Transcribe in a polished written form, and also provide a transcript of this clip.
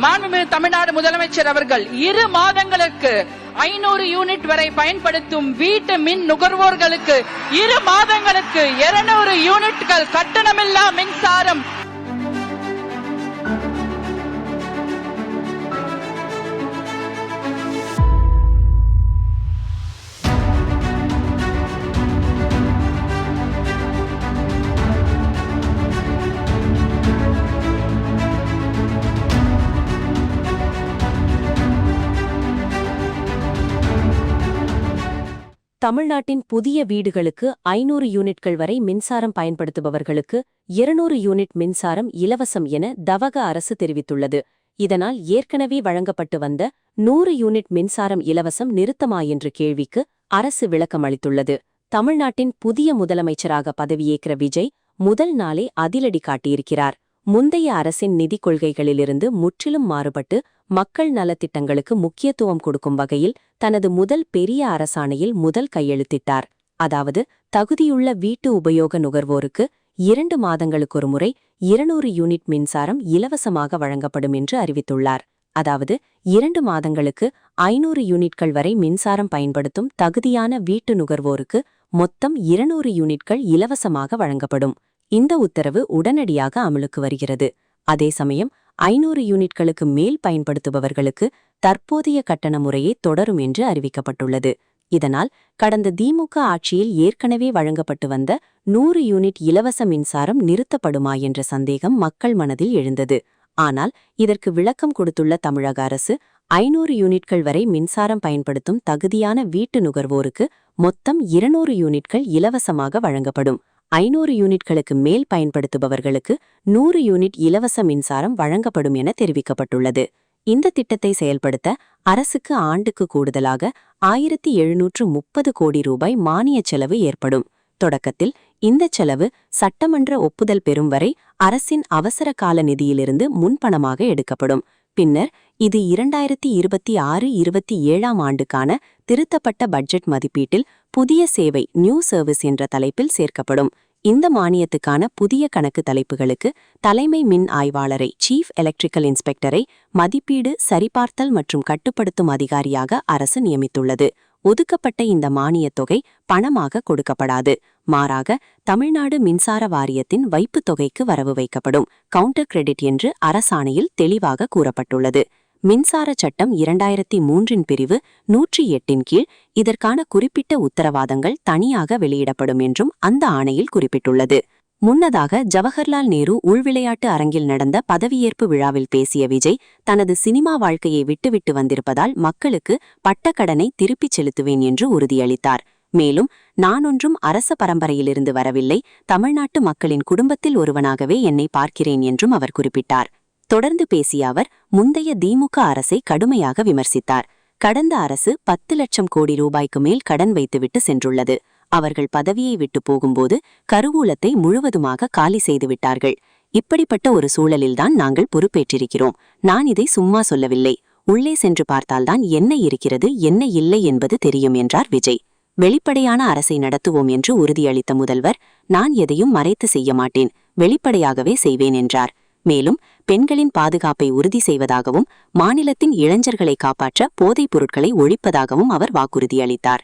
மாண்புமிகு தமிழ்நாடு முதலமைச்சர் அவர்கள் 2 மாதங்களுக்கு 500 யூனிட் வரை பயன்படுத்தும் வீட்டு மின் நுகர்வோர்களுக்கு 2 மாதங்களுக்கு 200 யூனிட்கள் கட்டணமில்லா மின்சாரம் தமிழ்நாட்டின் புதிய வீடுகளுக்கு 500 யூனிட்கள் வரை மின்சாரம் பயன்படுத்துபவர்களுக்கு 200 யூனிட் மின்சாரம் இலவசம் என தவக அரசு தெரிவித்துள்ளது. இதனால் ஏற்கனவே வழங்கப்பட்டு வந்த 100 யூனிட் மின்சாரம் இலவசம் நிறுத்தமா என்ற கேள்விக்கு அரசு விளக்கம் அளித்துள்ளது. தமிழ்நாட்டின் புதிய முதலமைச்சராக பதவியேற்ற விஜய் முதல் நாளே அதிரடி காட்டியிருக்கிறார். முந்தைய அரசின் நிதிக் கொள்கைகளிலிருந்து முற்றிலும் மாறுபட்டு மக்கள் நலத்திட்டங்களுக்கு முக்கியத்துவம் கொடுக்கும் வகையில் தனது முதல் பெரிய அரசாணையில் முதல் கையெழுத்திட்டார். அதாவது தகுதியுள்ள வீட்டு உபயோக நுகர்வோருக்கு 2 மாதங்களுக்கொரு முறை 200 யூனிட் மின்சாரம் இலவசமாக வழங்கப்படும் என்று அறிவித்துள்ளார். அதாவது 2 மாதங்களுக்கு 500 யூனிட்கள் வரை மின்சாரம் பயன்படுத்தும் தகுதியான வீட்டு நுகர்வோருக்கு மொத்தம் 200 யூனிட்கள் இலவசமாக வழங்கப்படும். இந்த உத்தரவு உடனடியாக அமலுக்கு வருகிறது. அதே சமயம் 500 யூனிட்களுக்கு மேல் பயன்படுத்துபவர்களுக்கு தற்போதைய கட்டண முறையே தொடரும் என்று அறிவிக்கப்பட்டுள்ளது. இதனால் கடந்த திமுக ஆட்சியில் ஏற்கனவே வழங்கப்பட்டு வந்த 100 யூனிட் இலவச மின்சாரம் நிறுத்தப்படுமா என்ற சந்தேகம் மக்கள் மனதில் எழுந்தது. ஆனால் இதற்கு விளக்கம் கொடுத்துள்ள தமிழக அரசு 500 யூனிட்கள் வரை மின்சாரம் பயன்படுத்தும் தகுதியான வீட்டு நுகர்வோருக்கு மொத்தம் 200 யூனிட்கள் இலவசமாக வழங்கப்படும். 500 யூனிட்களுக்கு மேல் பயன்படுத்துபவர்களுக்கு 100 யூனிட் இலவச மின்சாரம் வழங்கப்படும் என தெரிவிக்கப்பட்டுள்ளது. இந்த திட்டத்தை செயல்படுத்த அரசுக்கு ஆண்டுக்கு கூடுதலாக 1730 கோடி ரூபாய் மானிய செலவு ஏற்படும். தொடக்கத்தில் இந்த செலவு சட்டமன்ற ஒப்புதல் பெறும் வரை அரசின் அவசர கால நிதியிலிருந்து முன்பணமாக எடுக்கப்படும். பின்னர் இது 2026-27 ஆண்டுக்கான திருத்தப்பட்ட பட்ஜெட் மதிப்பீட்டில் புதிய சேவை நியூ சர்வீஸ் என்ற தலைப்பில் சேர்க்கப்படும். இந்த மானியத்துக்கான புதிய கணக்கு தலைப்புகளுக்கு தலைமை மின் ஆய்வாளரை சீஃப் எலக்ட்ரிக்கல் இன்ஸ்பெக்டரை மதிப்பீடு சரிபார்த்தல் மற்றும் கட்டுப்படுத்தும் அதிகாரியாக அரசு நியமித்துள்ளது. ஒதுக்கப்பட்ட இந்த மானியத் தொகை பணமாக கொடுக்கப்படாது. மாறாக தமிழ்நாடு மின்சார வாரியத்தின் வைப்புத் தொகைக்கு வரவு வைக்கப்படும். கவுண்டர் கிரெடிட் என்று அரசாணையில் தெளிவாக கூறப்பட்டுள்ளது. மின்சார சட்டம் 2003 பிரிவு 108 கீழ் இதற்கான குறிப்பிட்ட உத்தரவாதங்கள் தனியாக வெளியிடப்படும் என்றும் அந்த ஆணையில் குறிப்பிட்டுள்ளது. முன்னதாக ஜவஹர்லால் நேரு உள்விளையாட்டு அரங்கில் நடந்த பதவியேற்பு விழாவில் பேசிய விஜய் தனது சினிமா வாழ்க்கையை விட்டுவிட்டு வந்திருப்பதால் மக்களுக்கு பட்டக்கடனை திருப்பிச் செலுத்துவேன் என்று உறுதியளித்தார். மேலும் நான் ஒன்றும் அரச பரம்பரையிலிருந்து வரவில்லை, தமிழ்நாட்டு மக்களின் குடும்பத்தில் ஒருவனாகவே என்னை பார்க்கிறேன் என்றும் அவர் குறிப்பிட்டார். தொடர்ந்து பேசிய அவர் முந்தைய திமுக அரசை கடுமையாக விமர்சித்தார். கடந்த அரசு 10 லட்சம் கோடி ரூபாய்க்கு மேல் கடன் வைத்துவிட்டு சென்றுள்ளது. அவர்கள் பதவியை விட்டு போகும்போது கருவூலத்தை முழுவதுமாக காலி செய்துவிட்டார்கள். இப்படிப்பட்ட ஒரு சூழலில்தான் நாங்கள் பொறுப்பேற்றிருக்கிறோம். நான் இதை சும்மா சொல்லவில்லை. உள்ளே சென்று பார்த்தால்தான் என்ன இருக்கிறது என்ன இல்லை என்பது தெரியும் என்றார் விஜய். வெளிப்படையான அரசை நடத்துவோம் என்று உறுதியளித்த முதல்வர், நான் எதையும் மறைத்து செய்ய மாட்டேன், வெளிப்படையாகவே செய்வேன் என்றார். மேலும் பெண்களின் பாதுகாப்பை உறுதி செய்வதாகவும் மாநிலத்தின் இளைஞர்களை காப்பாற்ற போதைப் பொருட்களை ஒழிப்பதாகவும் அவர் வாக்குறுதியளித்தார்.